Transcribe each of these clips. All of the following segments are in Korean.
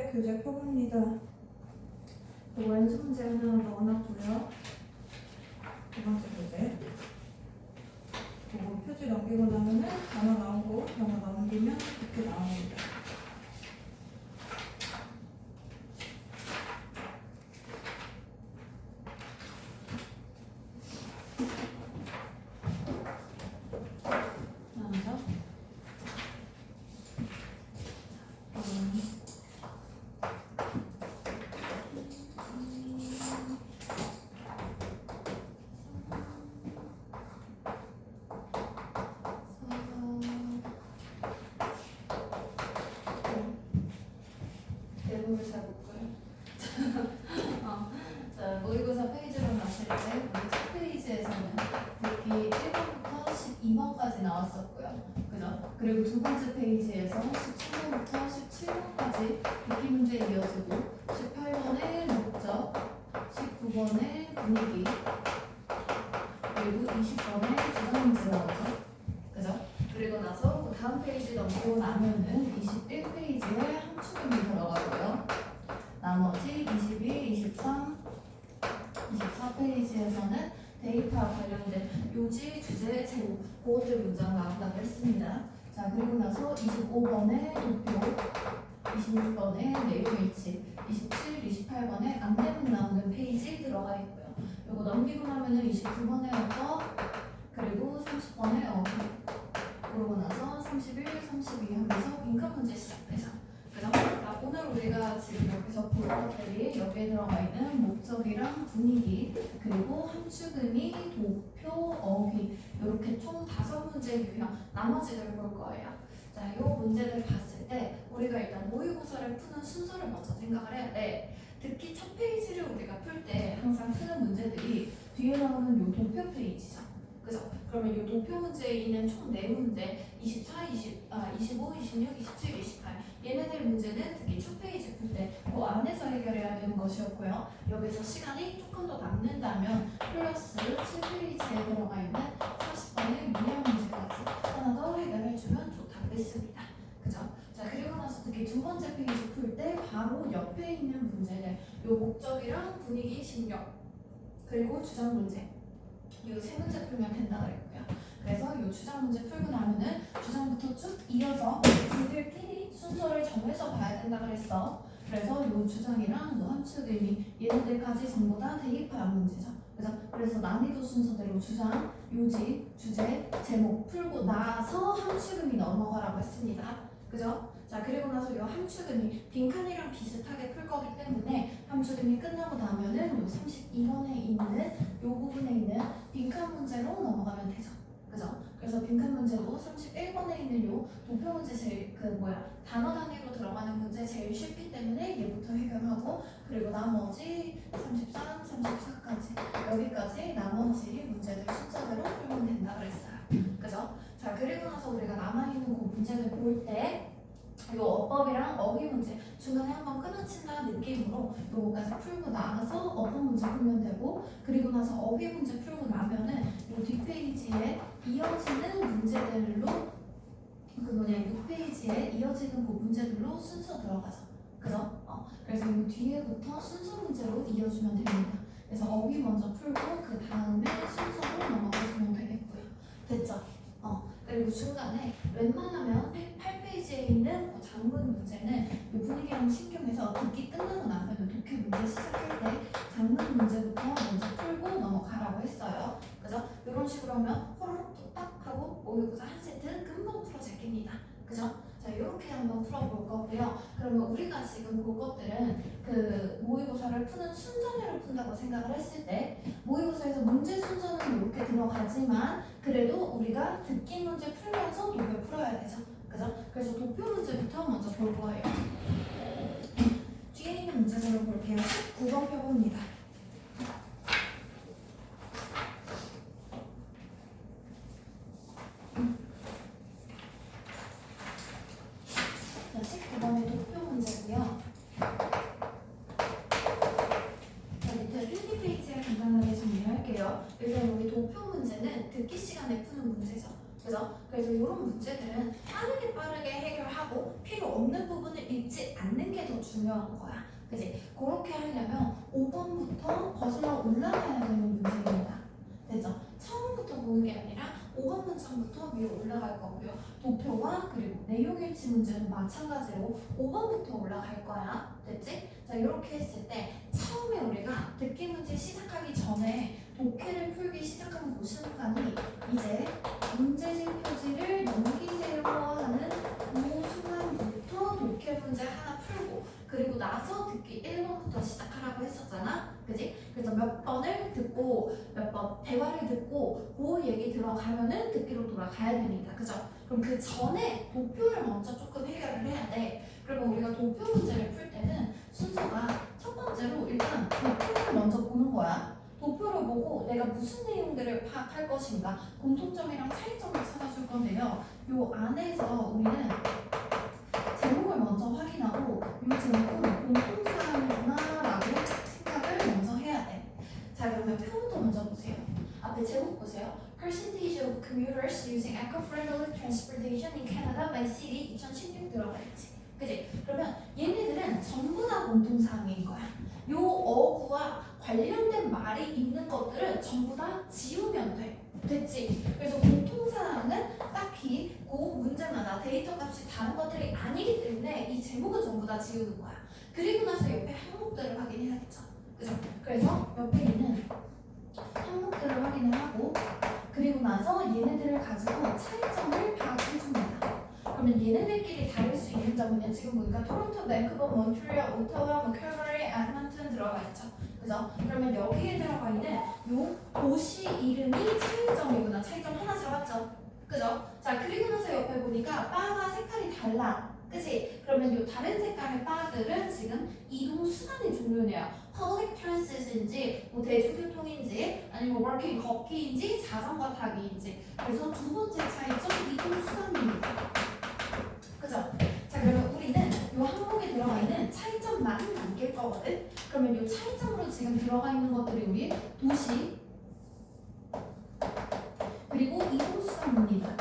번째 교재 펴봅니다. 이거 연습 문제 하나 넣어놨고요. 두 번째 교재. 그리고 표지 넘기고 나면은 단어 나오고 단어 넘기면 이렇게 나옵니다. 내부를 잘 볼까요? 자, 모의고사 페이지로 나왔을 때 우리 첫 페이지에서는 듣기 1번부터 12번까지 나왔었고요. 그죠? 그리고 두 번째 페이지에서 13번부터 17번까지 듣기 문제 이어지고 18번의 목적, 19번의 분위기, 그리고 20번의 주장 문제 나오죠. 그죠? 그리고 나서 그 다음 페이지 넘기고 나면은 21페이지에 함축음이 들어가고요. 나머지 22, 23, 24페이지에서는 데이터 관련된 요지, 주제, 제목, 그것들 문장 나온다고 했습니다. 자, 그리고 나서 25번의 도표, 26번의 내용 일치, 27, 28번의 안내문 나오는 페이지 들어가 있고요. 요거 넘기고 나면은 29번의 어법, 그리고 30번의 어휘, 그러고 나서 31, 32 하면서 빈칸 문제 시작되죠. 그죠? 자, 오늘 우리가 지금 여기서 볼 것들이 여기에 들어가 있는 목적이랑 분위기, 그리고 함축음이, 도표, 어휘, 이렇게 총 5문제 유형 나머지를 볼 거예요. 자, 이 문제들 봤을 때 우리가 일단 모의고사를 푸는 순서를 먼저 생각을 해야 돼. 특히 첫 페이지를 우리가 풀 때 항상 푸는 문제들이 뒤에 나오는 요 도표 페이지죠. 그죠? 그러면 이 도표 문제에 있는 총 4문제 24, 25, 26, 27, 28 얘네들 문제는 특히 첫 페이지 풀 때 그 안에서 해결해야 되는 것이었고요. 여기서 시간이 조금 더 남는다면 플러스 7페이지에 들어가 있는 40번의 유형 문제까지 하나 더 해결해주면 좋다고 했습니다. 그죠? 자, 그리고 나서 특히 두 번째 페이지 풀 때 바로 옆에 있는 문제들 요 목적이랑 분위기, 심경 그리고 주장 문제 이 세 문제 풀면 된다 그랬고요. 그래서 이 주장 문제 풀고 나면은 주장부터 쭉 이어서 지들끼리 순서를 정해서 봐야 된다 그랬어. 그래서 이 주장이랑 함축의미 얘네들까지 전부 다 대입할 문제죠. 그래서 난이도 순서대로 주장, 요지, 주제, 제목 풀고 나서 함축의미 넘어가라고 했습니다. 그죠? 자, 그리고 나서 이 함축의미 빈칸이랑 비슷하게 풀 거기 때문에 함축의미 끝나고 나면은 요 32번에 있는 요 부분에 있는 빈칸 문제로 넘어가면 되죠. 그죠? 그래서 빈칸 문제도 31번에 있는 요 도표 문제 제일 단어 단위로 들어가는 문제 제일 쉽기 때문에 얘부터 해결하고 그리고 나머지 33, 34까지 여기까지 나머지 문제들 순서대로 풀면 된다 그랬어요. 그죠? 자, 그리고 나서 우리가 남아있는 그 문제들 볼 때 이 어법이랑 어휘 문제 중간에 한번 끊어친다는 느낌으로 요거까지 풀고 나서 어법 문제 풀면 되고 그리고 나서 어휘 문제 풀고 나면은 요 뒷페이지에 이어지는 문제들로 6페이지에 이어지는 그 문제들로 순서 들어가죠. 그죠? 그래서 이 뒤에부터 순서 문제로 이어주면 됩니다. 그래서 어휘 먼저 풀고 그 다음에 순서로 넘어가시면 되겠고요. 됐죠? 그리고 중간에 웬만하면 8페이지에 있는 그 장문 문제는 이 분위기랑 신경에서 듣기 끝나고 나면 독해 문제 시작할 때 장문 문제부터 먼저 풀고 넘어가라고 했어요. 그죠? 이런 식으로 하면 호로록 뚝딱 하고 모의고사 한 세트 금방 풀어제깁니다. 그죠? 자, 이렇게 한번 풀어볼 거고요. 그러면 우리가 지금 볼 것들은 그 모의고사를 푸는 순서대로 푼다고 생각을 했을 때 모의고사에서 문제 순서는 이렇게 들어가지만 그래도 우리가 듣기 문제 풀면서 도표 풀어야 되죠. 그죠? 그래서 도표 문제부터 먼저 볼 거예요. 뒤에 있는 문제들을 볼게요. 19번 펴봅니다. 자, 19번의 도표 문제고요. 자, 밑에 1,2페이지에 간단하게 정리할게요. 일단 우리 도표 문제는 듣기 시간에 푸는 문제죠. 그죠? 그래서 이런 문제들은 빠르게 해결하고 필요 없는 부분을 읽지 않는 게 더 중요한 거야. 그지? 그렇게 하려면 5번부터 거슬러 올라가야 되는 문제입니다. 됐죠? 처음부터 보는 게 아니라 5번 문장부터 위로 올라갈 거고요. 도표와 그리고 내용일치 문제는 마찬가지로 5번부터 올라갈 거야. 됐지? 자, 이렇게 했을 때 처음에 우리가 듣기 문제 시작하기 전에 독해를 풀기 시작하는 그 순간이 이제 문제집 표지를 넘기세요 하는 그 순간부터 독해 문제 하나 풀고 그리고 나서 듣기 1번부터 시작하라고 했었잖아. 그지? 그래서 몇 번을 듣고 몇 번 대화를 듣고 그 얘기 들어가면은 듣기로 돌아가야 됩니다. 그죠? 그럼 그 전에 도표를 먼저 조금 해결을 해야 돼. 그러면 우리가 도표 문제를 풀 때는 순서가 첫 번째로 일단 도표를 먼저 보는 거야. 도표를 보고 내가 무슨 내용들을 파악할 것인가 공통점이랑 차이점을 찾아줄 건데요. 요 안에서 우리는 제목을 먼저 확인하고 이 제목은 공통사항이구나라고 생각을 먼저 해야 돼. 자, 그러면 표부터 먼저 보세요. 앞에 제목 보세요. Percentage of commuters using eco-friendly transportation in Canada by city 2016 들어가 있지. 그지? 그러면 얘네들은 전부 다 공통사항인 거야. 요 어구와 관련된 말이 있는 것들은 전부 다 지우면 돼. 됐지? 그래서 공통사항은 딱히 그 문제마다 데이터 값이 다른 것들이 아니기 때문에 이 제목은 전부 다 지우는 거야. 그리고 나서 옆에 항목들을 확인해야겠죠. 그죠? 그래서 옆에 있는 항목들을 확인을 하고 그리고 나서 얘네들을 가지고 차이점을 파악해줍니다. 그러면 얘네들끼리 다를 수 있는 점은요. 지금 보니까 토론토, 밴쿠버, 몬트리올, 오타와, 캘거리, 애틀랜타 들어가 있죠. 그죠? 그러면 여기에 들어가 있는 요 도시 이름이 차이점이구나. 차이점 하나 잡았죠. 그죠? 자, 그리고 나서 옆에 보니까 바가 색깔이 달라. 그치? 그러면 요 다른 색깔의 바들은 지금 이동 수단의 종류네요. public transit인지 뭐 대중교통인지 아니면 working 걷기인지 자전거 타기인지. 그래서 두 번째 차이점 이동 수단입니다. 그죠? 자, 그러면 우리는 요 항목에 들어가 있는 차이점만 남길 거거든. 그러면 요 차이점으로 지금 들어가 있는 것들이 우리 도시 그리고 이동수단입니다.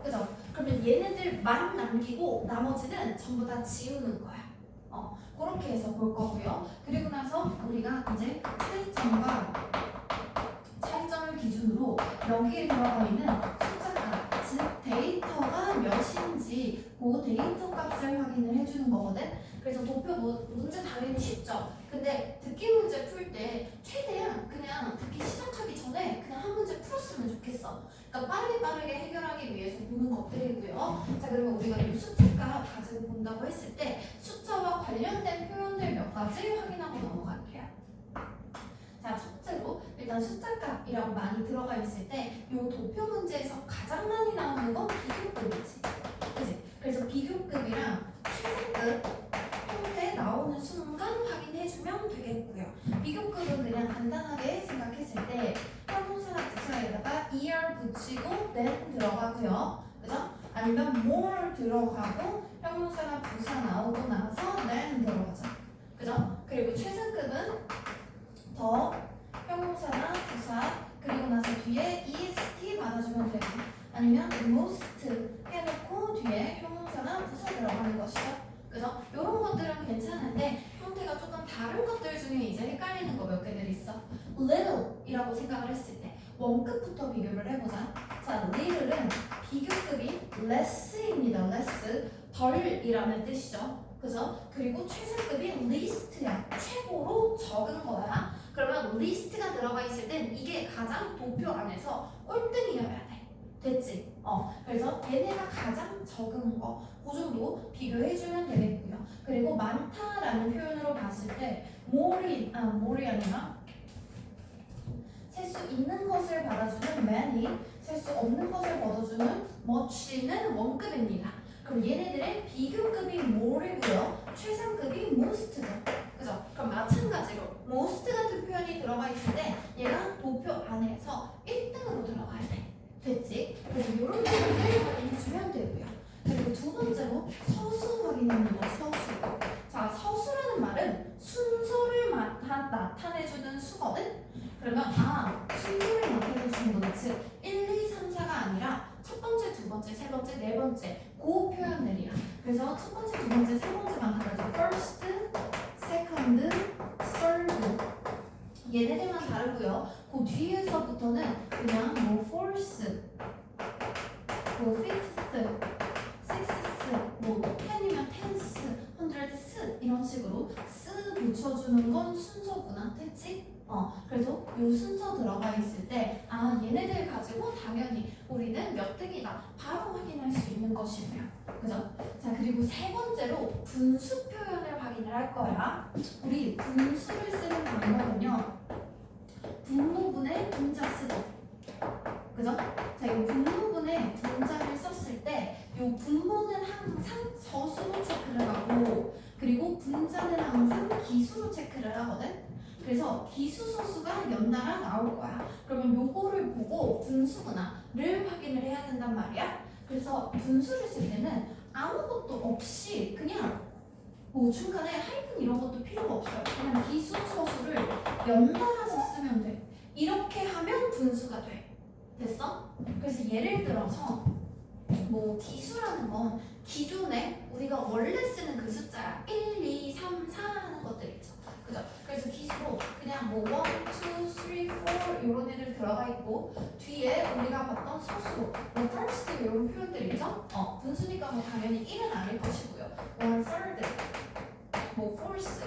그죠? 그러면 얘네들만 남기고 나머지는 전부 다 지우는 거야. 그렇게 해서 볼 거고요. 그리고 나서 우리가 이제 차이점을 기준으로 여기에 들어가 있는 숫자값, 즉 데이터가 몇인지 그 데이터 값을 확인을 해주는 거거든. 그래서 도표 문제 당연히 쉽죠. 근데 듣기 문제 풀 때 최대한 그냥 듣기 시작하기 전에 그냥 한 문제 풀었으면 좋겠어. 그러니까 빠르게 해결하기 위해서 보는 것들이고요. 자, 그러면 우리가 이 숫자값 가지고 본다고 했을 때 숫자와 관련된 표현들 몇 가지 확인하고 넘어갈게요. 자, 첫째로 일단 숫자값이라고 많이 들어가 있을 때 이 도표 문제에서 가장 많이 나오는 건 비교급이지. 그치? 그래서 비교급이랑 최상급 형태 나오는 순간 확인해주면 되겠고요. 비교급은 그냥 간단하게 생각했을 때 형용사나 부사에다가 er 붙이고 then 들어가고요. 그죠? 아니면 more 들어가고 형용사나 부사 나오고 나서 then 들어가죠. 그죠? 그리고 최상급은 더 형용사나 부사 그리고 나서 뒤에 est 받아주면 되고 아니면 most 해놓고 뒤에 형용사나 부사 들어가는 것이죠. 그죠? 이런 것들은 괜찮은데 형태가 조금 다른 것들 중에 이제 헷갈리는 거 몇 개들 있어. little 이라고 생각을 했을 때 원급부터 비교를 해보자. 자, little은 비교급이 less입니다. less, 덜이라는 뜻이죠. 그죠? 그리고 최상급이 least야. 최고로 적은 거야. 그러면 least가 들어가 있을 땐 이게 가장 도표 안에서 꼴등이어야 돼. 됐지? 그래서 얘네가 가장 적은 거, 그 정도 비교해주면 되겠고요. 그리고 많다라는 표현으로 봤을 때 more이 아니라 셀 수 있는 것을 받아주는 many, 셀 수 없는 것을 받아주는 much는 원급입니다. 그럼 얘네들의 비교급이 more이고요. 최상급이 most죠. 그죠? 그럼 마찬가지로 most 같은 표현이 들어가 있을 때 얘가 도표 안에서 1등으로 들어가야 돼. 됐지? 그래서 이런 부분을 확인해주면 되고요. 그리고 두 번째로 서수 확인합니다. 서수. 자, 서수라는 말은 순서를 나타내주는 수거든? 그러면 순서를 나타내주는 거는 즉 1, 2, 3, 4가 아니라 첫 번째, 두 번째, 세 번째, 네 번째 그 표현들이야. 그래서 첫 번째, 두 얘네들만 다르고요. 그 뒤에서부터는 그냥 뭐 fourth, 뭐 fifth, sixth, 뭐 ten이면 tenth, hundredth 이런 식으로 쓰 붙여주는 건 순서구나. 됐지? 그래서 요 순서 들어가 있을 때 얘네들 가지고 당연히 우리는 몇 등이다 바로 확인할 수 있는 것이고요. 그죠? 자, 그리고 세 번째로 분수 표현을 확인을 할 거야. 우리 분수를 쓰는 방법은요. 분모분의 분자 쓰기. 그죠? 자, 이 분모분의 분자를 썼을 때 이 분모는 항상 서수로 체크를 하고 그리고 분자는 항상 기수로 체크를 하거든. 그래서 기수 소수가 연달아 나올 거야. 그러면 요거를 보고 분수구나를 확인을 해야 된단 말이야. 그래서 분수를 쓸 때는 아무것도 없이 그냥 뭐 중간에 하이픈 이런 것도 필요가 없어요. 그냥 기수 소수를 연달아서 쓰면 돼. 이렇게 하면 분수가 돼. 됐어? 그래서 예를 들어서 뭐 기수라는 건 기존에 우리가 원래 쓰는 그 숫자야. 1, 2, 3, 4 하는 것들 있죠. 그죠? 그래서 기수로 그냥 뭐 1, 2, 3, 4 이런 애들 들어가 있고 뒤에 우리가 봤던 소수, 뭐 first 이런 표현들 있죠? 분수니까 뭐 당연히 1은 아닐 것이고요. 1 third, 뭐 fourth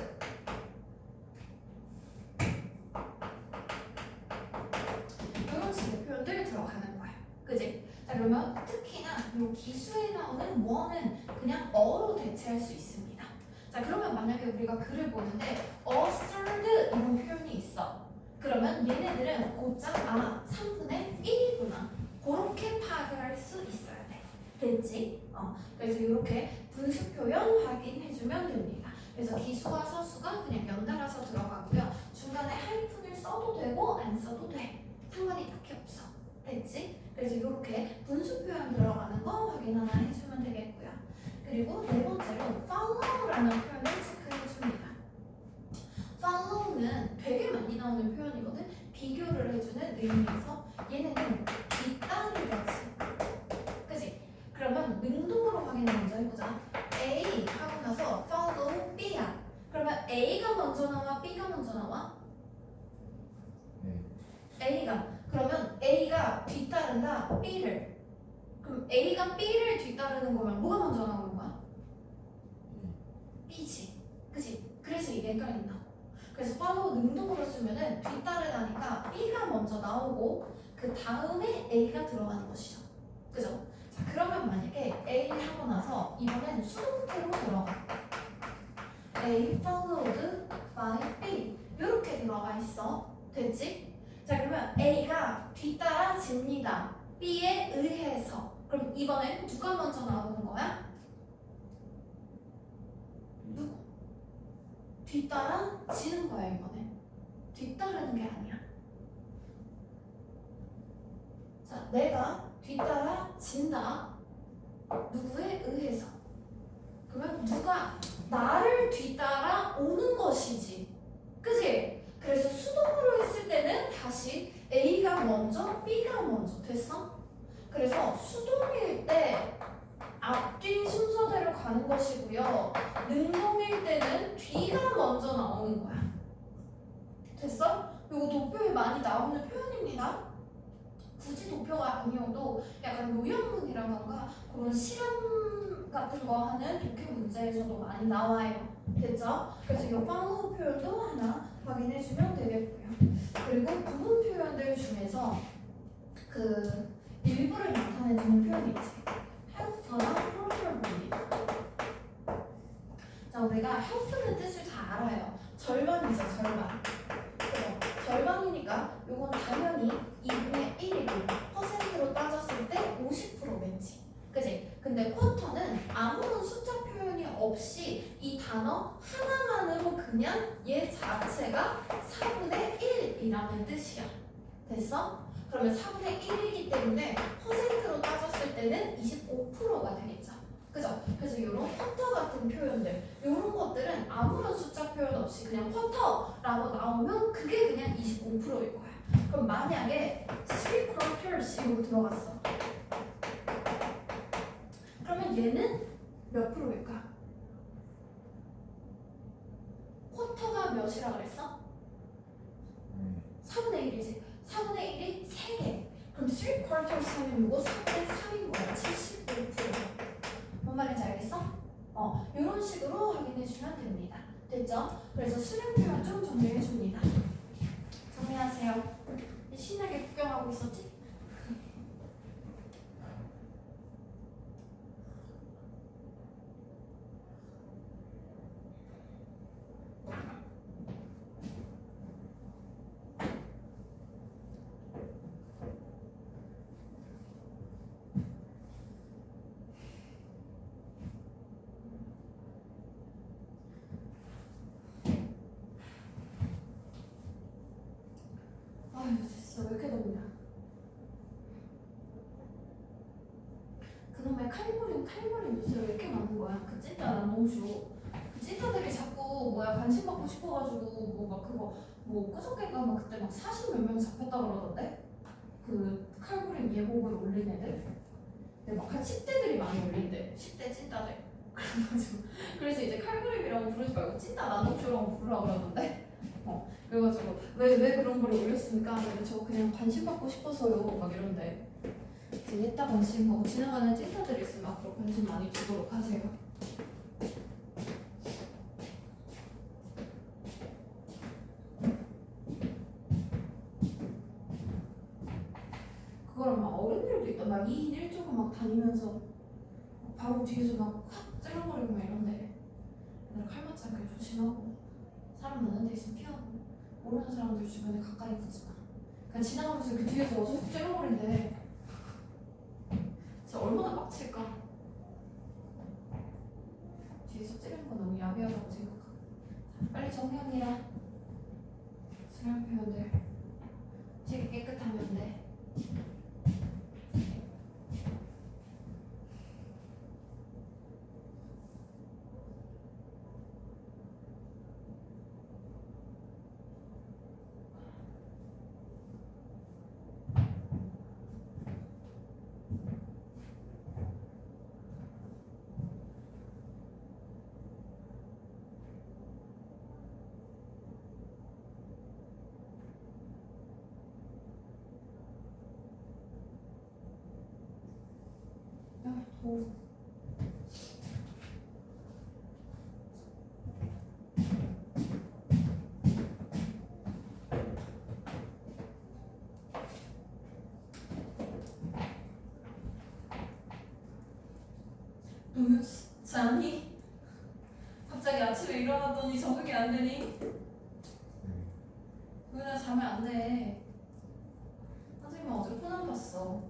이런 식의 표현들 들어가는 거야. 그지? 자, 그러면 특히나 이 기수에 나오는 원은 그냥 어로 대체할 수 있습니다. 자, 그러면 만약에 우리가 글을 보는데 a third 이런 표현이 있어. 그러면 얘네들은 곧장 3분의 1이구나. 그렇게 파악을 할 수 있어야 돼. 됐지? 그래서 이렇게 분수 표현 확인해주면 됩니다. 그래서 기수와 서수가 그냥 연달아서 들어가고요. 중간에 하이픈을 써도 되고 안 써도 돼. 상관이 딱히 없어. 됐지? 그래서 이렇게 분수 표현 들어가는 거 확인 하나 해주면 되겠고요. 그리고 네 번째로 follow라는 표현을 체크해줍니다. follow는 되게 많이 나오는 표현이거든. 비교를 해주는 의미에서 얘네는 뒷따르기같이. 그치? 그러면 능동으로 확인을 먼저 해보자. A 하고 나서 follow B야. 그러면 A가 먼저 나와? B가 먼저 나와? A가. 그러면 A가 뒤따른다 B를. 그럼 A가 B를 뒤따르는 거면 뭐가 먼저 나오는 거야? B지. 그치? 그래서 이게 헷갈린다. 그래서 follow 능동으로 쓰면은 뒤따르다니까 B가 먼저 나오고 그 다음에 A가 들어가는 것이죠. 그죠? 자, 그러면 만약에 A 하고 나서 이번엔 수동태로 들어가. A followed by B 이렇게 들어가 있어. 됐지? 자, 그러면 A가 뒤따라집니다. B에 의해서. 그럼 이번엔 누가 먼저 나오는 거야? 누구? 뒤따라지는 거야 이번엔. 뒤따르는 게 아니야. 자, 내가 뒤따라진다. 누구에 의해서. 그러면 누가 나를 뒤따라 오는 것이지. 그치? 그래서 수동으로 했을 때는 다시 A가 먼저, B가 먼저. 됐어? 그래서 수동일 때 앞뒤 순서대로 가는 것이고요. 능동일 때는 뒤가 먼저 나오는 거야. 됐어? 이거 도표에 많이 나오는 표현입니다. 굳이 도표가 아니어도 약간 요약문이라던가 그런 실험 같은 거 하는 독해 문제에서도 많이 나와요. 됐죠? 그래서 이 follow 표현도 하나 확인해주면 되겠고요. 그리고 부분 표현들 중에서 그 일부를 나타내주는 표현이 있지. help나 properly. 자, 우리가 help는 뜻을 다 알아요. 절반이죠, 절반. 절반이니까 요건 당연히 2분의 1이고 퍼센트로 따졌을 때 50%겠지. 그치? 근데 쿼터는 아무런 숫자 표현이 없이 이 단어 하나만으로 그냥 얘 자체가 4분의 1이라는 뜻이야. 됐어? 그러면 4분의 1이기 때문에 퍼센트로 따졌을 때는 25%가 되겠죠. 그죠? 그래서 이런 쿼터 같은 표현들, 이런 것들은 아무런 숫자 표현 없이 그냥 쿼터라고 나오면 그게 그냥 25%일 거야. 그럼 만약에 3/4 이거 들어갔어. 그러면 얘는 몇 프로일까? 쿼터가 몇이라 그랬어? 4분의 1이지. 4분의 1이 3개. 그럼 3/4 하면 이거 4분의 3인 거야. 71%. 뭔 말인지 알겠어? 이런 식으로 확인해 주면 됩니다. 됐죠? 그래서 수량 표현 좀 정리해 줍니다. 정리하세요. 신나게 구경하고 있었지? 아유 진짜 왜 이렇게 덥냐. 그놈의 칼부림 요새 왜 이렇게 많은 거야? 그 찐따 난 너무 싫어. 그 찐따들이 자꾸 뭐야 관심 받고 싶어가지고 뭐 막 그거 뭐 그저께가 막 그때 막 40 몇 명 잡혔다 그러던데? 그 칼부림 예고글 올린 애들? 근데 막 한 10대들이 많이 올린대. 10대 찐따들. 그래가지고 그래서 이제 칼부림이라고 부르지 말고 찐따 나노쇼라고 부르라 그러던데? 그래가지고 왜 그런 걸 올렸습니까? 근데 저 그냥 관심 받고 싶어서요 막 이런데 이제 옛다 관심 하고 지나가는 찐따들 있으면 앞으로 관심 많이 주도록 하세요. 그거를 막 어른들도 있다. 막 2인 1조가 막 다니면서 바로 뒤에서 막 확 찔러버리고 막 이런데 얘들 칼 맞지 않게 조심하고 사람 많은 데 있으면 피하고 모르는 사람들 주변에 가까이 붙지 마. 그냥 지나가면서 그 뒤에서 어서 훅 찔러버린대. 진짜 얼마나 빡칠까? 뒤에서 찌르는 건 너무 야비하다고 생각하고. 빨리 정리합니다. 수량 표현들 되게 깨끗하면 돼. 야, 더워. 너무 자니? 갑자기 아침에 일어났더니 적응이 안 되니? 왜 자면 안 돼? 선생님 어제 코난 봤어.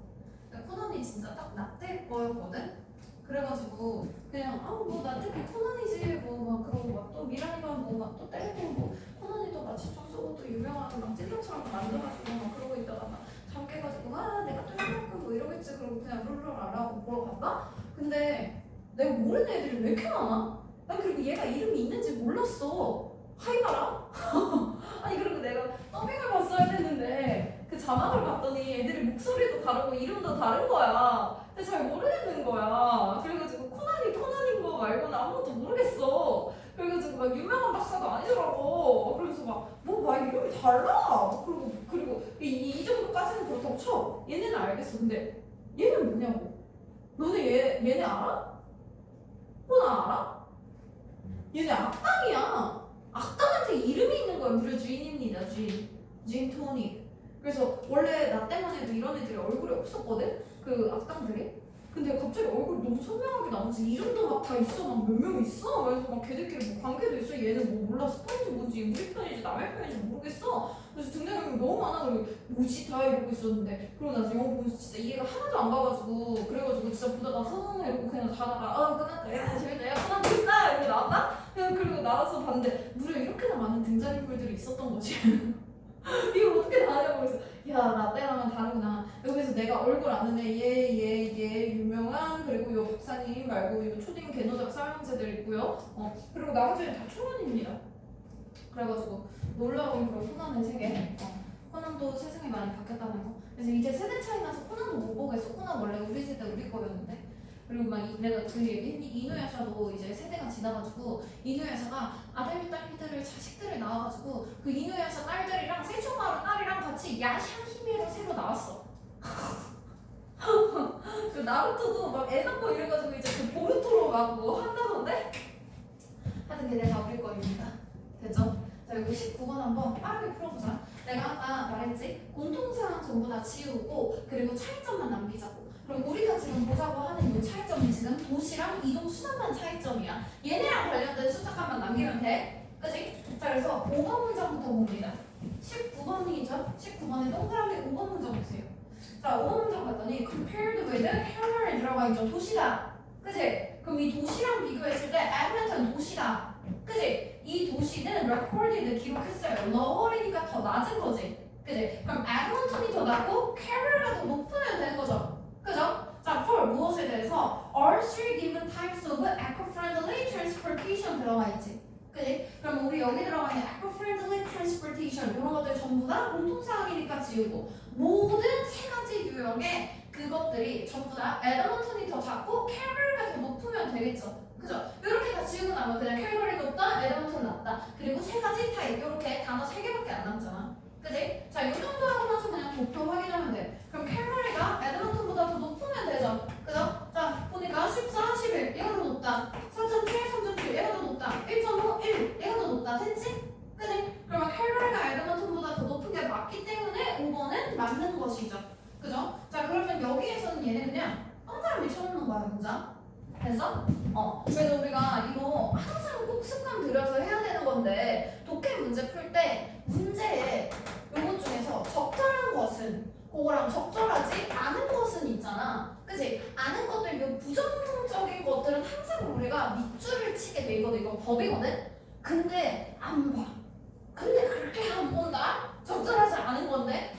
코난이 진짜 딱 라떼 거였거든? 그래가지고 그냥 뭐 라떼 그 코난이지 뭐 막 그러고 막 또 미란이가 뭐 막 또 때리고 뭐 코난이도 마취 좀 쓰고 또 유명하게 막 찔러처럼 만들어가지고 막 그러고 있다가 막 잠 깨가지고 내가 또 해볼까 뭐 이러겠지 그러고 그냥 룰루랄라 하고 보러 갔다? 근데 내가 모르는 애들이 왜 이렇게 많아? 난 그리고 얘가 이름이 있는지 몰랐어. 하이바라? 아니 그리고 내가 더빙을 봤어야 됐는데 그 자막을 봤더니 애들이 목소리도 다르고 이름도 다른 거야. 근데 잘 모르겠는 거야. 그래가지고 코난인 거 말고는 아무것도 모르겠어. 그래가지고 막 유명한 박사도 아니더라고. 그래서 막 이름이 달라. 그리고 이 정도까지는 그렇다고 쳐. 얘네는 알겠어. 근데 얘는 뭐냐고. 너네 얘네 알아? 코난 알아? 얘네 악당이야. 악당한테 이름이 있는 거야. 무려 주인입니다. 주인 토니. 그래서 원래 나 때만 해도 이런 애들이 얼굴이 없었거든? 그 악당들이? 근데 갑자기 얼굴이 너무 선명하게 나오지. 이름도 막 다 있어. 막 몇 명 있어. 그래서 막 걔들끼리 뭐 관계도 있어. 얘는 뭐 몰라. 스파인지 뭔지 우리 편인지 남의 편인지 모르겠어. 그래서 등장인물이 너무 많아. 그리고 뭐지 다 이러고 있었는데 그러고 나서 영화 보면서 진짜 이해가 하나도 안 가가지고 그래가지고 진짜 보다가 이러고 그냥 자다가 끝났다. 야 재밌다. 야 코난 재밌다. 이러고 나왔다. 그리고 나와서 봤는데 무려 이렇게나 많은 등장인물들이 있었던 거지. 이걸 어떻게 다 하냐고. 그래서 야 라떼랑은 다르구나. 여기서 내가 얼굴 아는 얘 유명한 그리고 요 박사님 말고 요 초딩 개노작 사형제들 있고요. 그리고 나머지는 다 초면입니다. 그래가지고 놀라운 그런 코난의 세계. 코난도 세상이 많이 바뀌었다는 거. 그래서 이제 세대 차이 나서 코난도 못 보겠어. 코난 원래 우리 세대 우리 거였는데 그리고 막 내가 그 얘기했니? 이누야샤도 이제 세대가 지나가지고 이누야샤가 아들, 딸들을 자식들을 낳아가지고 그 이누야샤 딸들이랑 세초마루 딸이랑 같이 야샹히메로 새로 나왔어. 그 나루토도 막 애 낳고 이래가지고 이제 그 보루토로 막 뭐 한다던데? 하여튼 걔네 다 우리 거입니다. 됐죠? 자, 여기 19번 한번 빠르게 풀어보자. 내가 아까 말했지? 공통사항 전부 다 지우고 그리고 차이점만 남기자고. 그럼 우리가 지금 보자고 하는 이 차이점이 지금 도시랑 이동 수단만 차이점이야. 얘네랑 관련된 숫자값만 남기면 돼. 그치? 자, 그래서 5번 문장부터 봅니다. 19번이죠? 19번에 동그라미 5번 문장 보세요. 자, 5번 문장 봤더니 compared with hammer에 들어가 있죠. 도시다. 그치? 그럼 이 도시랑 비교했을 때 Edmonton 도시다. 그치? 이 도시는 recorded 기록했어요. lower이니까 더 낮은 거지. 그치? 그럼 Edmonton이 더 낮고 Carroll가 더 높으면 되는 거죠. 그죠? 자, for 무엇에 대해서 are three given types of eco-friendly transportation 들어가 있지. 그치? 그럼 우리 여기 들어가 있는 eco-friendly transportation 이런 것들 전부 다 공통사항이니까 지우고 모든 세 가지 유형의 그것들이 전부 다 에드먼턴이 더 작고 캐럴가 더 높으면 되겠죠. 그죠? 이렇게 다 지우고 나면 그냥 캐럴이 높다, 에드먼턴 낮다. 그리고 세 가지 타입 이렇게 단어 세 개밖에 안 남잖아. 그지? 자, 이 정도 하고 나서 그냥 도표 확인하면 돼. 그럼 캐럴이가 에드먼턴보다 더 높으면 되죠. 그죠? 자, 보니까 14, 11 얘가 더 높다. 4.7, 3.7 얘가 더 높다. 1.5, 1 얘가 더 높다. 됐지? 그지? 그러면 캐럴이가 에드먼턴보다 더 높은 게 맞기 때문에 5번은 맞는 것이죠. 그죠? 자, 그러면 여기에서는 얘는 그냥 동그라미 쳐놓는 거야, 문장. 됐어? 그래서 우리가 이거 항상 꼭 습관 들여서 해야 되는 건데 독해 문제 풀 때 문제에 요것 중에서 적절한 것은 그거랑 적절하지 않은 것은 있잖아. 그치? 아는 것들, 요 부정적인 것들은 항상 우리가 밑줄을 치게 돼 있거든. 이거 법이거든? 근데 안 봐. 근데 그렇게 안 본다? 적절하지 않은 건데?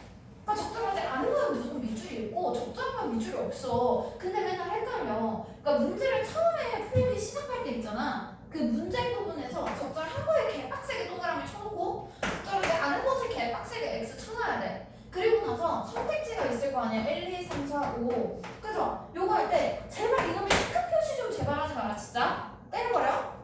적절하지 않은 건 무조건 밑줄이 있고 적절한 건 밑줄이 없어. 근데 맨날 헷갈려. 그러니까 문제를 처음에 풀기 시작할 때 있잖아. 그 문제 부분에서 적절한 거에 개빡세게 동그라미 쳐놓고 적절하지 않은 것을 개빡세게 X 쳐놔야 돼. 그리고 나서 선택지가 있을 거 아니야. 1, 2, 3, 4, 5. 그죠? 요거 할 때 제발 이놈의 체크 표시 좀 제발 하지 마라 진짜. 때려버려.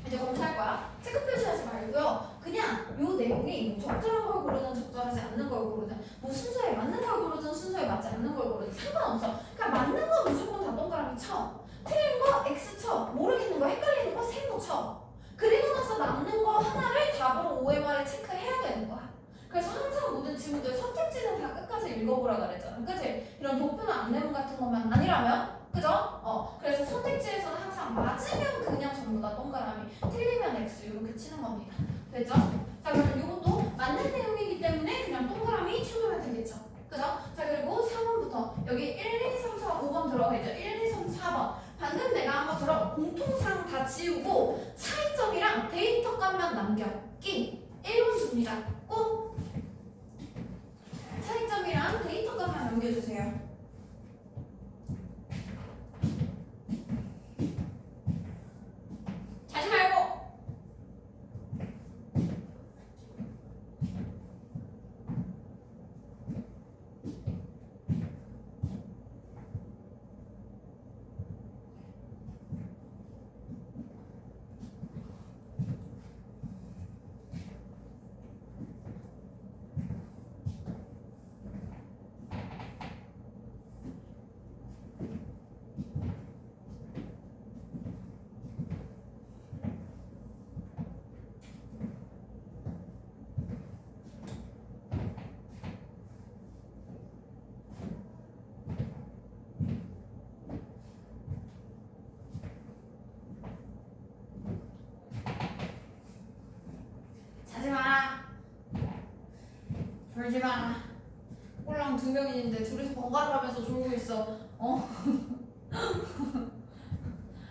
이제 검사할 거야. 체크 표시하지 말고요. 그냥 요 내용이 뭐 적절한 걸 고르든 적절하지 않는 걸 고르든 뭐 순서에 맞는 걸 고르든 순서에 맞지 않는 걸 고르든 상관없어. 그냥 맞는 거 무조건 다 동그라미 쳐. 틀린 거 X 쳐. 모르겠는 거 헷갈리는 거 세모 쳐. 그리고 나서 남는 거 하나를 답으로 OMR에 체크해야 되는 거야. 그래서 항상 모든 친구들 선택지는 다 끝까지 읽어보라 그랬잖아. 그치? 이런 도표나 안내문 같은 것만 아니라면 그죠? 그래서 선택지에서는 항상 맞으면 그냥 전부 다 동그라미, 틀리면 X 이렇게 치는 겁니다. 됐죠? 자, 그러면 이것도 맞는 내용이기 때문에 그냥 동그라미 쳐주면 되겠죠. 그죠? 자, 그리고 4번부터 여기 1, 2, 3, 4, 5번 들어가 있죠. 1, 2, 3, 4번. 방금 내가 한 것처럼 공통사항 다 지우고 차이점이랑 데이터 값만 남겼기 1번 줍니다. 꼭 차이점이랑 데이터 값만 남겨주세요. 자지 말고. 졸지 마. 꼴랑 2명 있는데 둘이서 번갈아 가면서 졸고 있어.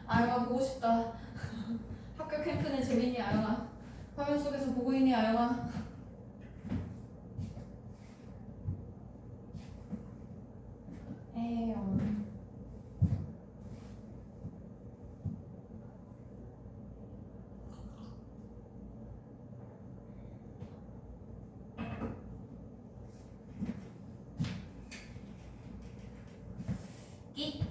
아영아 보고 싶다. 학교 캠프는 재밌니 아영아? 화면 속에서 보고 있니 아영아? 에용. 끼.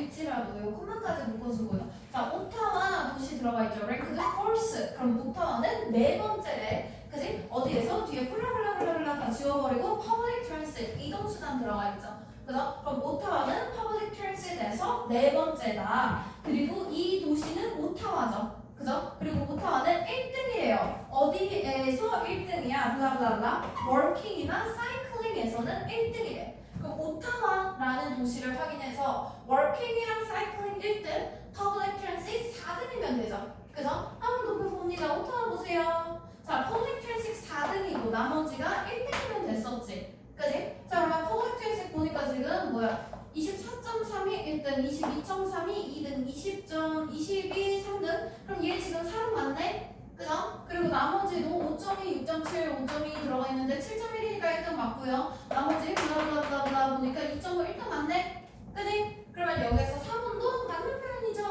일지라도 요 콤마까지 묶어주고요. 자, 오타와 도시 들어가 있죠. ranked fourth. 그럼 오타와는 네 번째래. 그지? 어디에서? 뒤에 훌라훌라훌라훌라 다 지워버리고 public transit 이동수단 들어가 있죠. 그죠? 그럼 오타와는 public transit에서 네 번째다. 그리고 이 도시는 오타와죠. 그죠? 그리고 오타와는 1등이래요. 어디에서 1등이야? 블라블라블라. 워킹이나 사이클링에서는 1등이래. 그럼 오타와라는 도시를 확인해서 워킹이랑 사이클링 1등, 퍼블릭 트랜sit 4등이면 되죠. 그죠? 한번 높여봅니다. 오타와 보세요. 자, 퍼블릭 트랜sit 4등이고 나머지가 1등이면 됐었지. 그지? 자, 그러면 퍼블릭 트랜sit 보니까 지금 뭐야? 24.3이 1등, 22.3이 2등, 20.22 3등. 그럼 얘 지금 4등 맞네? 그죠? 그리고 나머지도 5.2, 6.7, 5.2 들어가 있는데 7.1이니까 1등 맞고요. 나머지 블라블라블라블라 보니까 2.5 1등 맞네? 그지? 그러면 여기서 4번도 맞는 표현이죠.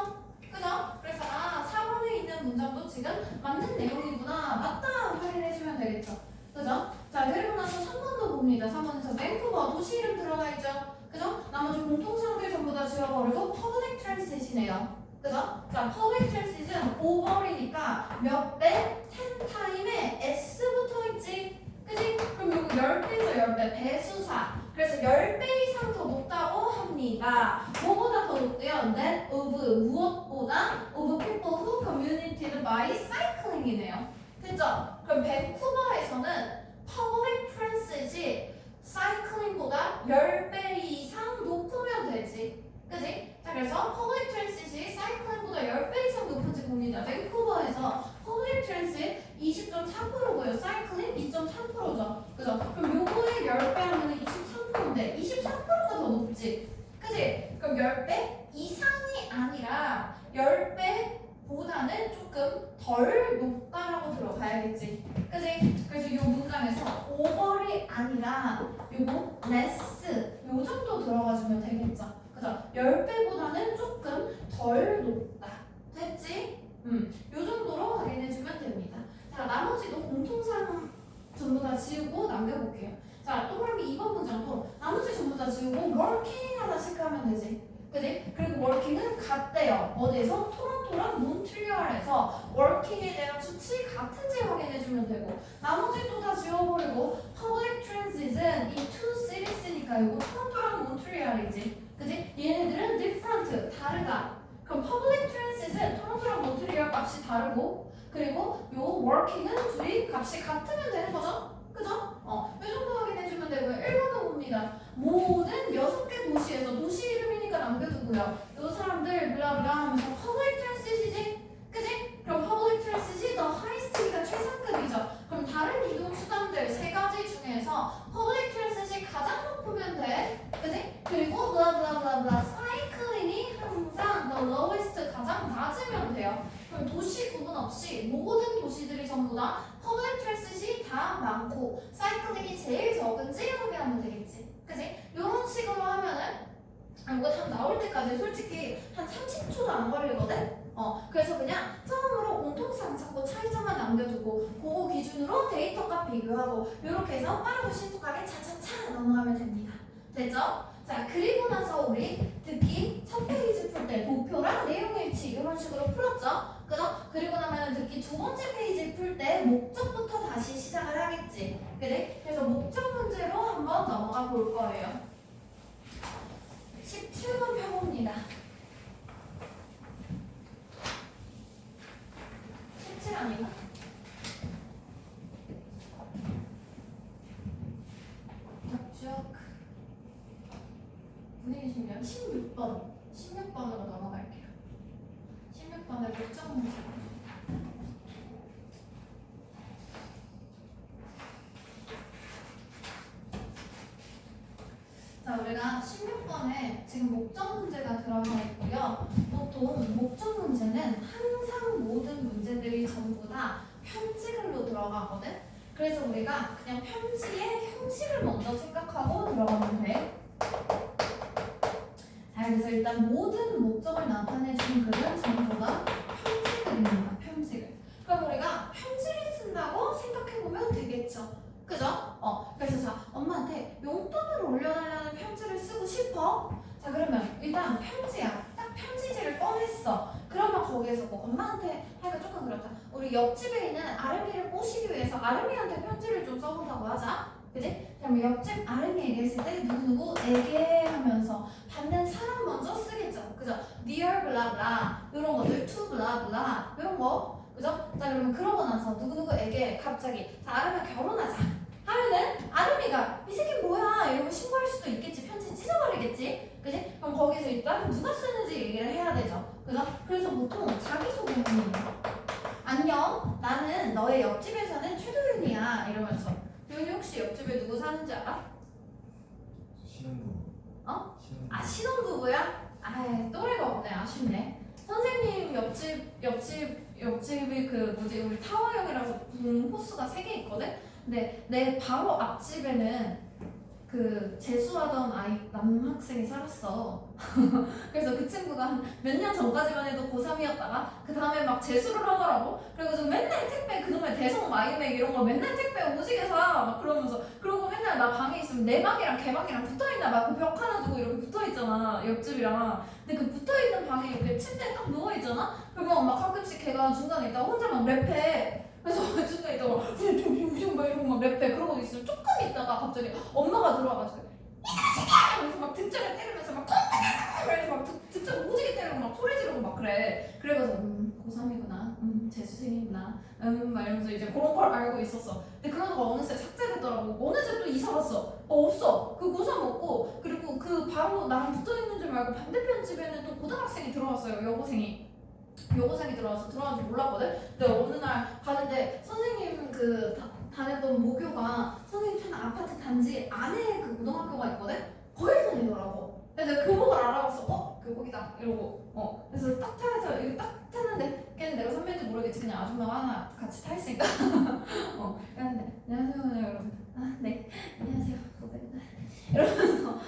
그죠? 그래서 4번에 있는 문장도 지금 맞는 내용이구나. 맞다 확인해주면 되겠죠. 그죠? 자, 그리고 나서 3번도 봅니다. 3번에서 밴쿠버 도시 이름 들어가 있죠. 그죠? 나머지 공통사항들 전부 다 지워버리고 public transit이네요. 그죠? 자, public transit은 over이니까 몇 배? 10타임에 s 붙어 있지. 그지? 그럼 요거 10배죠, 10배. 배수사. 그래서 10배 이상 더 높다고 합니다. 뭐보다 더 높대요? That of 무엇보다 of people who commuted by cycling이네요. 됐죠? 그럼 밴쿠버에서는 public transit이 사이클링보다 10배 이상 높으면 되지. 그지? 자, 그래서 public transit이 사이클링보다 10배 이상 높은지 봅니다. 밴쿠버에서 public transit 20.4%고요. 사이클링 2.3%죠. 그죠? 그럼 요거에 10배 하면 23%인데 23%가 더 높지. 그지? 그럼 10배 이상이 아니라 10배보다는 조금 덜 높다라고 들어가야겠지. 그지? 그래서 요 문장에서 오버이 아니라 요거 less 요 정도 들어가주면 되겠죠. 그죠? 10배보다는 조금 덜 높다. 됐지? 요 정도로 확인해주면 됩니다. 자, 나머지도 공통상 전부 다 지우고 남겨볼게요. 자, 동그라미 2번 문장도 나머지 전부 다 지우고 working 하나 체크하면 되지. 그지? 그리고 working은 같대요. 어디에서? 토론토랑 몬트리올에서 working에 대한 수치 같은지 확인해주면 되고 나머지 또 다 지워버리고 public transit은 이 two cities니까 이거 토론토랑 몬트리올이지. 그지? 얘네들은 different, 다르다. 그럼 public transit은 토론토랑 몬트리올 값이 다르고 그리고 요 working은 둘이 값이 같으면 되는 거죠? 그죠? 이 정도 확인해주면 되고요. 1번도 봅니다. 모든 6개 도시에서 도시 이름이니까 남겨두고요. 요 사람들 블라블라 하면서 public transit이지? 그지? 그럼 public transit이 the highest이니까 최상급이죠. 그럼 다른 이동수단들 3가지 중에서 public transit이 가장 높으면 돼. 그지? 그리고 블라블라블라블라 사이클링이 항상 the lowest 가장 낮으면 돼요. 그럼 도시 구분 없이 모든 도시들이 전부 다 public transit이 다 많고 사이클링이 제일 적은지 확인하면 되겠지. 그지? 이런 식으로 하면은 이거 답 나올 때까지 솔직히 한 30초도 안 걸리거든? 그래서 그냥 처음으로 공통상 찾고 차이점만 남겨두고 그거 기준으로 데이터 값 비교하고 이렇게 해서 빠르고 신속하게 차차차 넘어가면 됩니다. 됐죠? 자, 그리고 나서 우리 듣기 첫 페이지 풀 때 목표랑 내용 일치 이런 식으로 풀었죠? 그죠? 그리고 나면 듣기 두 번째 페이지 풀 때 목적부터 다시 시작을 하겠지. 그래? 그래서 목적 문제로 한번 넘어가 볼 거예요. 17번 펴봅니다. 17 아닌가? 쭉 분위기 중요한 16번으로 넘어갈게요. 16번의 목적 문제. 자, 우리가 16번에 지금 목적 문제가 들어가 있고요. 보통 목적 문제는 항상 모든 문제들이 전부 다 편지글로 들어가거든. 그래서 우리가 그냥 편지의 형식을 먼저 생각하고 들어가면 돼. 자, 그래서 일단 모든 목적을 나타내주는 글은 전부 다 편지글입니다. 편지글. 그럼 우리가 편지를 쓴다고 생각해보면 되겠죠. 그죠? 그래서 자, 엄마한테 용돈을 올려달라는 편지를 쓰고 싶어? 자, 그러면 일단 편지야. 그 옆집에 있는 아름이를 꼬시기 위해서 아름이한테 편지를 좀 써본다고 하자. 그지? 그럼 옆집 아름이에게 했을 때 누구누구에게 하면서 받는 사람 먼저 쓰겠죠. 그죠? Dear blah blah 이런 것들 to blah blah 이런 거 그죠? 자 그러면 그러고 나서 누구누구에게 갑자기 자 아름이랑 결혼하자 하면은 아름이가 이 새끼 뭐야 이러고 신고할 수도 있겠지. 편지 찢어버리겠지. 그지? 그럼 거기서 일단 누가 쓰는지 얘기를 해야 되죠. 그죠? 그래서 보통 자기소개는 안녕 나는 너의 옆집에 사는 최도윤이야 이러면서 도윤이 혹시 옆집에 누구 사는지 알아? 신혼부부. 어? 신혼부부. 아 신혼부부야? 아이 또래가 없네. 아쉽네. 선생님 옆집이 그 뭐지 우리 타워형이라서 호수가 3개 있거든? 근데 내 바로 앞집에는 그 재수하던 남학생이 살았어. 그래서 그 친구가 몇 년 전까지만 해도 고3이었다가 그 다음에 막 재수를 하더라고. 그래가지고 맨날 택배 그놈의 대성 마이맥 이런 거 맨날 택배 오지게 사 막 그러면서 그러고 맨날 나 방에 있으면 내 방이랑 걔 방이랑 붙어있나 봐. 그 벽 하나 두고 이렇게 붙어있잖아 옆집이랑. 근데 그 붙어있는 방에 이렇게 침대에 딱 누워있잖아. 그러면 막 가끔씩 걔가 중간에 있다가 혼자 막 랩해. 그래서 중간에 있다가 막 이러고 막 랩해. 그러고 있으면 조금 있다가 갑자기 엄마가 들어와가지고 이 자식아! 그래서 막 등짝을 때리면서 막 그래서 막 등짝 오지게 때리고 막 소리 지르고 막 그래. 그래가지고 고3이구나 재수생이구나 막 이러면서 이제 그런 걸 알고 있었어. 근데 그러다가 어느새 삭제됐더라고. 어느새 또 이사 갔어. 없어. 그 고3 없고 그리고 그 바로 나랑 붙어있는 줄 말고 반대편 집에는 또 고등학생이 들어왔어요. 여고생이 들어와서 몰랐거든? 근데 어느 날 가는데 선생님 다녔던 모교가 선생님 사는 아파트 단지 안에 그 고등학교가 있거든? 거길 다니더라고. 근데 내가 교복을 알아봤어. 교복이다 이러고 그래서 딱 타서 이거 딱 탔는데 걔는 내가 선배인지 모르겠지. 그냥 아줌마가 하나 같이 타 있으니까 그랬는데 안녕하세요 이러면서 네 안녕하세요 이러면서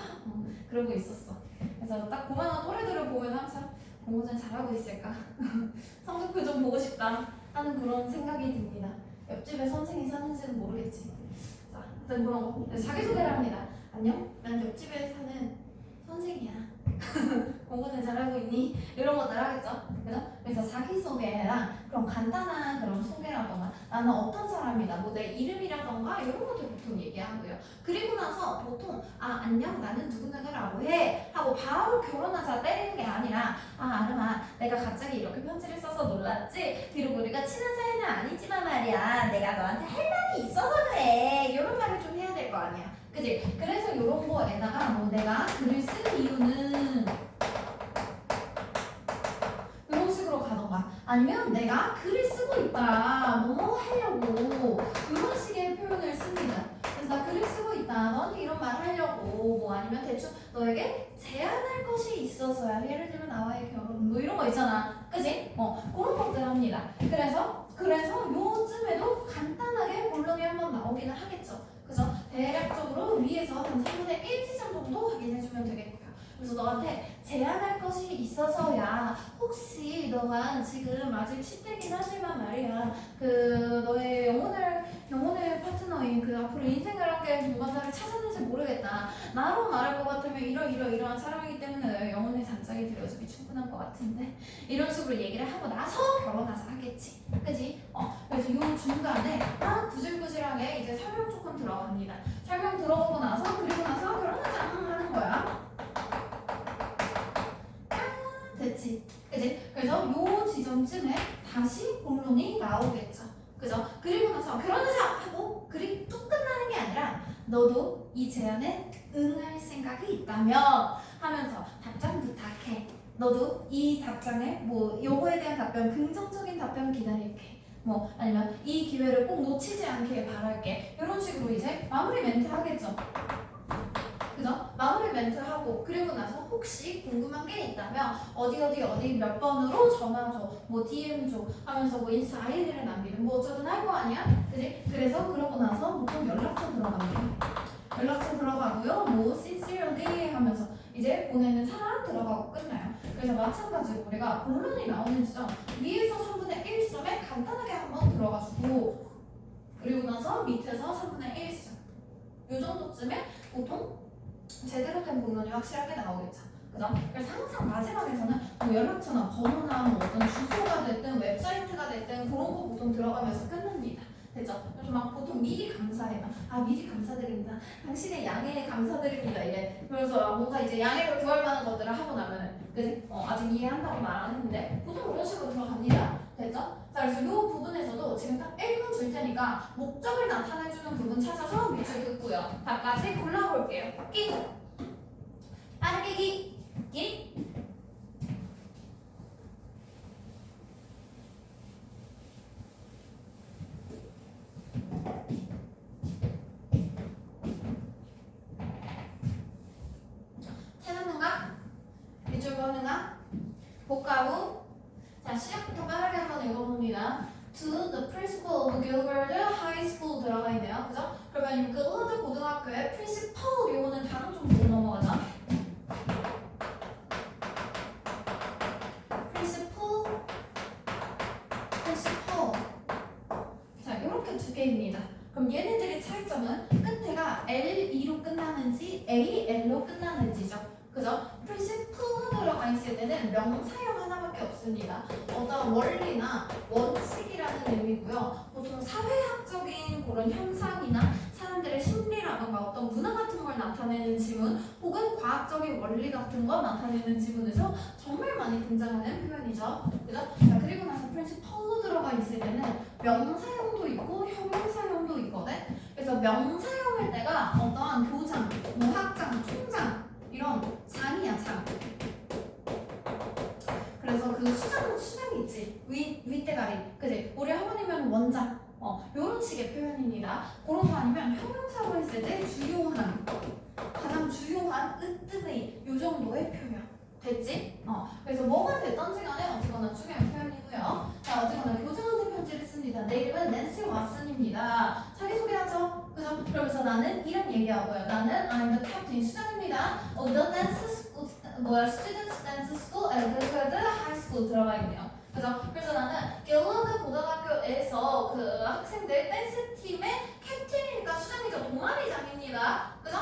그러고 있었어. 그래서 딱 그만한 또래들을 보면 항상 공부는 잘하고 있을까? 성적표 좀 보고 싶다 하는 그런 생각이 듭니다. 옆집에 선생이 사는지는 모르겠지. 자, 일단 그런 거. 자기소개를 합니다. 안녕, 난 옆집에 사는 선생이야. 공부는 잘하고 있니? 이런 것들 하겠죠? 그래서 자기소개랑 그런 간단한 그런 소개라던가 나는 어떤 사람이다, 뭐 내 이름이라던가 이런 것들 보통 얘기하고요. 그리고 나서 보통 안녕 나는 누구누구라고 해 하고 바로 결혼하자 때리는 게 아니라 아름아 내가 갑자기 이렇게 편지를 써서 놀랐지? 그리고 우리가 친한 사이는 아니지만 말이야 내가 너한테 할 말이 있어서 그래 이런 말을 좀 해야 될 거 아니야. 그치? 그래서 이런 거에다가 뭐 내가 글을 쓴 이유는 이런 식으로 가던가 아니면 내가 글을 쓰고 있다 뭐뭐 하려고 이런 식의 표현을 씁니다. 그래서 나 글을 쓰고 있다 너한테 이런 말 하려고 뭐 아니면 대충 너에게 제안할 것이 있어서야 예를 들면 나와의 결혼 뭐 이런 거 있잖아. 그치? 그런 것들 합니다. 그래서 요즘에도 간단하게 본론이 한번 나오기는 하겠죠. 그죠? 대략적으로 위에서 한 3분의 1 지점 정도 확인해주면 되겠고요. 그래서 너한테 제안할 것이 있어서야 혹시 너가 지금 아직 10대긴 하지만 말이야 그 너의 영혼의 파트너인 그 앞으로 인생을 함께 동반자를 찾았는지 모르겠다. 나로 말할 것 같으면 이러한 사람이기 때문에 너의 영혼의 잔짝이 되어주기 충분한 것 같은데 이런 식으로 얘기를 하고 나서 결혼하자 하겠지. 그지? 그래서 요 중간에 구질구질하게 이제 설명 조금 들어갑니다. 설명 들어오고 나서 그리고 나서 결혼하자 하는 거야. 됐지? 그지? 그래서 요 지점쯤에 다시 본론이 나오겠죠. 그죠? 그리고 나서 결혼하자 하고 글이 뚝 끝나는 게 아니라 너도 이 제안에 응할 생각이 있다면 하면서 답장 부탁해. 너도 이 답장에 뭐 요거에 대한 답변 긍정적인 답변 기다릴게. 뭐 아니면 이 기회를 꼭 놓치지 않게 바랄게. 이런 식으로 이제 마무리 멘트 하겠죠. 그죠? 마무리 멘트 하고 그리고 나서 혹시 궁금한 게 있다면 어디 몇 번으로 전화 줘, 뭐 DM 줘 하면서 뭐 인스타 아이디를 남기는 뭐 어쩌든 할 거 아니야? 그지? 그래서 그러고 나서 보통 연락처 들어갑니다. 연락처 들어가고요. 뭐 sincerely 하면서 이제 보내는 사람 들어가고 끝나요. 그래서 마찬가지로 우리가 본론이 나오는 지점 위에서 3분의 1 지점에 간단하게 한번 들어가주고 그리고 나서 밑에서 3분의 1 지점 이 정도쯤에 보통 제대로 된 본론이 확실하게 나오겠죠. 그죠? 그래서 항상 마지막에서는 뭐 연락처나 번호나 뭐 어떤 주소가 됐든 웹사이트 웹사이트가 됐든 그런 거 보통 들어가면서 끝납니다. 됐죠? 그래서 막 보통 미리 감사해요. 아 미리 감사드립니다. 당신의 양해에 감사드립니다. 이래. 그래서 뭔가 이제 양해를 구할 만한 것들을 하고 나면은 그지? 아직 이해한다고 말 안 했는데 보통 그런 식으로 들어갑니다. 됐죠? 자 그래서 이 부분에서도 지금 딱 1분 줄 테니까 목적을 나타내주는 부분 찾아서 밑줄 긋고요. 다까지 골라볼게요. 끼 빠르게 끼 찾았는가? 밑줄 긋는가? 복가부 자 시작부터 빠르게 한번 읽어봅니다. To the principal of Gilbert High School 들어가 있네요. 그죠? 그러면 이 Gilbert 고등학교의 principal 요거는 다른 좀 보고 넘어가자. principal 자 이렇게 두 개입니다. 그럼 얘네들의 차이점은 끝에가 L-E로 끝나는지 A-L로 끝나는지죠. 그죠? principal 들어가 있을 때는 명사형 하나밖에 없습니다. 어떤 원리나 원칙이라는 의미고요. 보통 사회학적인 그런 현상이나 사람들의 심리라던가 어떤 문화 같은 걸 나타내는 지문 혹은 과학적인 원리 같은 걸 나타내는 지문에서 정말 많이 등장하는 표현이죠. 그죠? 자, 그리고 나서 principal로 들어가 있을 때는 명사형도 있고 형용사형도 있거든. 그래서 명사형일 때가 어떠한 교장, 뭐 학장, 총장 이런 장이야 장. 그래서 그 수장이 있지 윗대가리 그지? 우리 학원이면 원장 요런 식의 표현입니다. 그런 거 아니면 형용사로 했을 때 주요한 가장 주요한 으뜸의 요 정도의 표현 됐지? 그래서 뭐가 됐던지 간에 어쨌거나 중요한 표현이고요. 자 어쨌거나 교장한테 편지를 씁니다. 내 이름은 낸시 왓슨입니다. 자기소개하죠. 그죠? 그러면서 나는 이런 얘기하고요. 나는 I'm the captain 수장입니다. The dance school students dance school at Gilbert High School 들어가 있네요. 그죠? 그래서 나는 길러드 고등학교에서 그 학생들 댄스 팀의 캡틴이니까 수장이죠. 동아리장입니다. 그죠?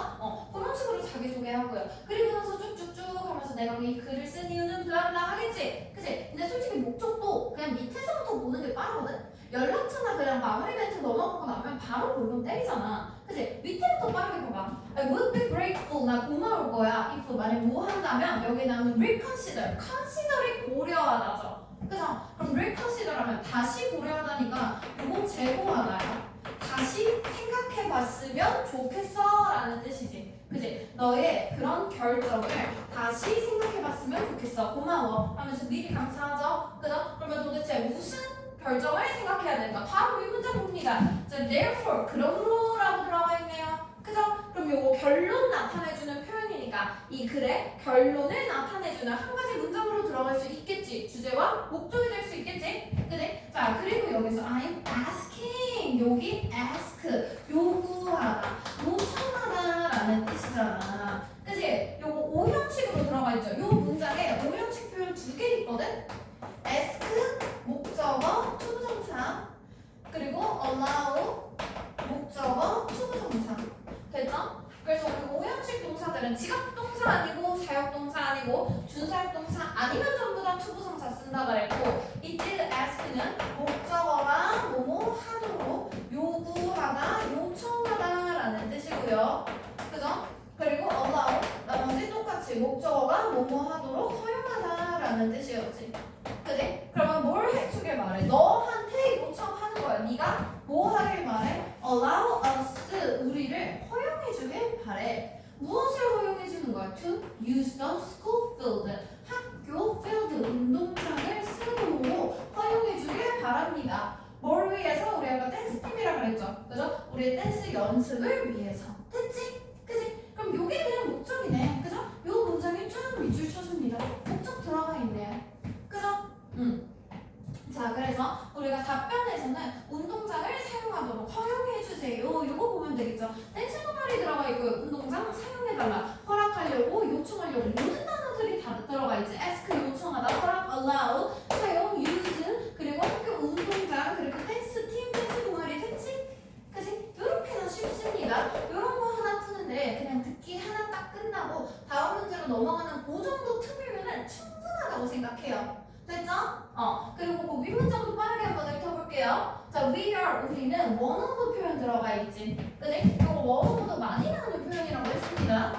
그런 식으로 자기소개하고요. 그리고 나서 쭉쭉쭉 하면서 내가 이 글을 쓴 이유는 블라블라 하겠지. 그치? 근데 솔직히 목적도 그냥 밑에서부터 보는 게 빠르거든? 연락처나 그냥 마무리 멘트 넘어가고 나면 바로 본론 때리잖아. 그치? 밑에부터 빠르게 봐봐. I would be grateful. 나 고마울 거야. if 만약 뭐 한다면 여기 나오는 reconsider. consider이 고려하다죠. 그죠? 그럼 reconsider 하면 다시 고려하다니까 이거 재고하다야. 다시 생각해봤으면 좋겠어 라는 뜻이지. 그치? 너의 그런 결정을 다시 생각해봤으면 좋겠어. 고마워 하면서 미리 감사하죠. 그죠? 그러면 도대체 무슨 결정을 생각해야 될까? 바로 이 문장 봅니다. 자, therefore 그러므로라고 들어가 있네요. 그죠? 그럼 요거 결론 나타내주는 표현이니까 이 글의 결론을 나타내주는 한 가지 문장으로 들어갈 수 있겠지. 주제와 목적이 될 수 있겠지. 그지? 자 그리고 여기서 I'm asking 여기 ask 요구하다 요청하다 라는 뜻이잖아. 그지? 요거 오형식으로 들어가 있죠. 요 문장에 오형식 표현 두 개 있거든. ask 목적어 투부정사 그리고 allow 목적어 투부정사 됐죠? 그래서 우리 오형식 동사들은 지각동사 아니고 사역동사 아니고 준사역동사 아니면 전부 다 투부정사 쓴다 그랬고 이때 ask는 목적어가 뭐뭐 하도록 요구하다 요청하다 라는 뜻이고요. 그죠? 그리고 allow 나머지 똑같이 목적어가 뭐뭐 하도록 허용하다 라는 뜻이었지. 그지? 그러면 뭘 해주길 말해? 너한테 요청하는 거야. 네가 뭐 하길 말해? Allow us 우리를 허용해주길 바래. 무엇을 허용해주는 거야? To use the school field 학교 필드 운동장을 쓰도록 허용해주길 바랍니다. 뭘 위해서? 우리 아까 댄스 팀이라 그랬죠. 그죠? 우리의 댄스 연습을 위해서. 됐지? 그지? 그럼 요게 그냥 목적이네. 그죠? 요 문장이 쫙 밑줄 쳐줍니다. 목적 들어가 있네. 그죠? 자 그래서 우리가 답변에서는 운동장을 사용하도록 허용해주세요 이거 보면 되겠죠. 댄스 동아리 들어가 있고 운동장 사용해달라 허락하려고 요청하려고 모든 단어들이 다 들어가 있지. ask 요청하다 허락 allow 사용 use 그리고 학교 운동장 그리고 댄스 팀 댄스 동아리 됐지? 그치? 요렇게나 쉽습니다. 요런 거 하나 트는데 그냥 듣기 하나 딱 끝나고 다음 문제로 넘어가는 그 정도 틈이면은 충분하다고 생각해요. 됐죠? 그리고 그 윗문장도 빠르게 한번 훑어볼게요. 자, we are 우리는 one of 표현 들어가 있지. 그지? 이거 one of도 많이 나오는 표현이라고 했습니다.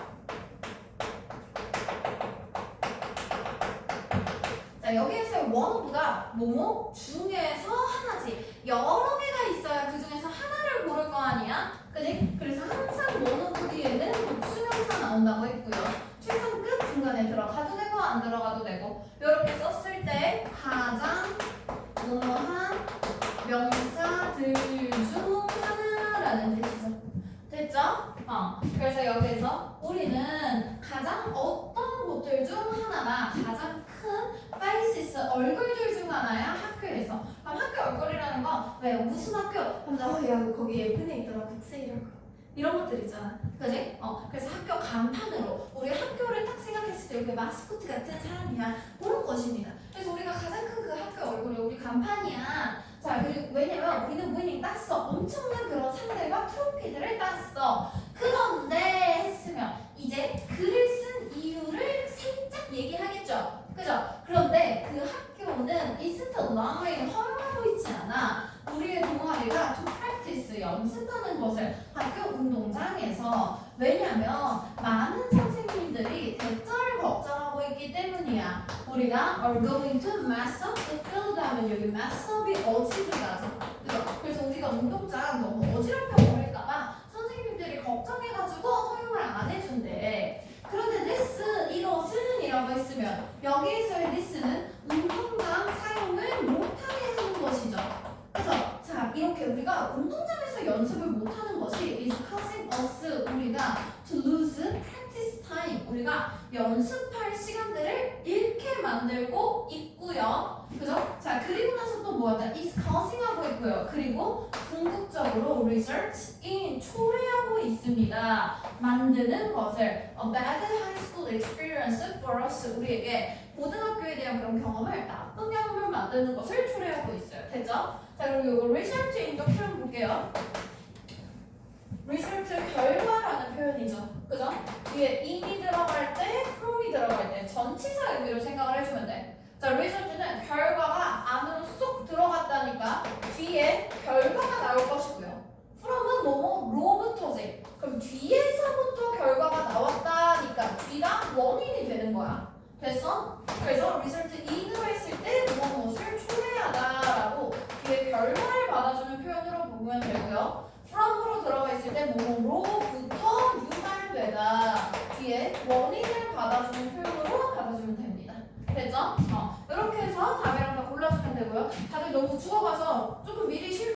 자, 여기에서 one of가 뭐뭐 중에서 하나지. 여러 개가 있어야 그 중에서 하나를 고를 거 아니야? 그지? 그래서 항상 one of 뒤에는 복수명사 나온다고 했고요. 최선 끝 중간에 들어가도 되고 안 들어가도 되고 이렇게 썼을 때 가장 뭐뭐한 명사들 중 하나라는 뜻이죠. 됐죠? 그래서 여기서 우리는 가장 어떤 곳들 중 하나나 가장 큰 faces 얼굴들 중 하나야 학교에서. 그럼 학교 얼굴이라는 건 왜 무슨 학교? 하면 야 거기 예쁜 애 있더라 국세이라고 이런 것들 있잖아. 그지? 그래서 학교 간판으로 우리 학교를 딱 생각했을 때 여기 마스코트 같은 사람이야 그런 것입니다. 그래서 우리가 가장 큰 그 학교 얼굴이 우리 간판이야. 자, 그리고 왜냐면 우리는 위닝 땄어. 엄청난 그런 상들과 트로피들을 땄어. 그런데 했으면 이제 글을 쓴 이유를 살짝 얘기하겠죠. 그죠? 그런데 그 학교는 isn't allowing 허용하고 있지 않아. 우리의 동아리가 to practice 연습하는 것을 학교 운동장에서 왜냐면 많은 선생님들이 대절을 걱정하고 있기 때문이야. 우리가 are going to mess up the field 하면 여기 mess up이 어지르다죠. 그래서 우리가 운동장 너무 어지럽혀 버릴까봐 선생님들이 걱정해가지고 허용을 안 해준대. 그런데 this 이것은 이라고 했으면 여기에서의 this는 운동장 사용을 못하게 하는 것이죠. 그래서 자 이렇게 우리가 운동장에서 연습을 못하는 것이 is causing us 우리가 to lose practice time 우리가 연습할 시간들을 잃게 만들고 있고요. 그죠? 자 그리고 나서 또 뭐하다 is causing 하고 있고요. 그리고 궁극적으로 result in 초래하고 있습니다. 만드는 것을 a bad high school experience for us 우리에게 고등학교에 대한 그런 경험을 나쁜 경험을 만드는 것을 초래하고 있어요. 됐죠? 자 그리고 이거 result in도 표현 볼게요. result 결과라는 표현이죠. 그죠? 뒤에 in이 들어갈 때, from이 들어갈 때 전치사 의미로 생각을 해주면 돼. 자 result는 결과가 안으로 쏙 들어갔다니까 뒤에 결과가 나올 것이고요. from은 로부터지. 그럼 뒤에서부터 결과가 나왔다니까 뒤가 원인이 되는 거야. 됐어? 그래서 result in으로 했을 때 무엇을 초래하다라고 뒤에 결과를 받아주는 표현으로 보면 되고요. from으로 들어가 있을 때 뭐로부터 유발되다 뒤에 원인을 받아주는 표현으로 받아주면 됩니다. 됐죠? 이렇게 해서 답이랑 다 골라주면 되고요. 다들 너무 죽어가서 조금 미리 쉴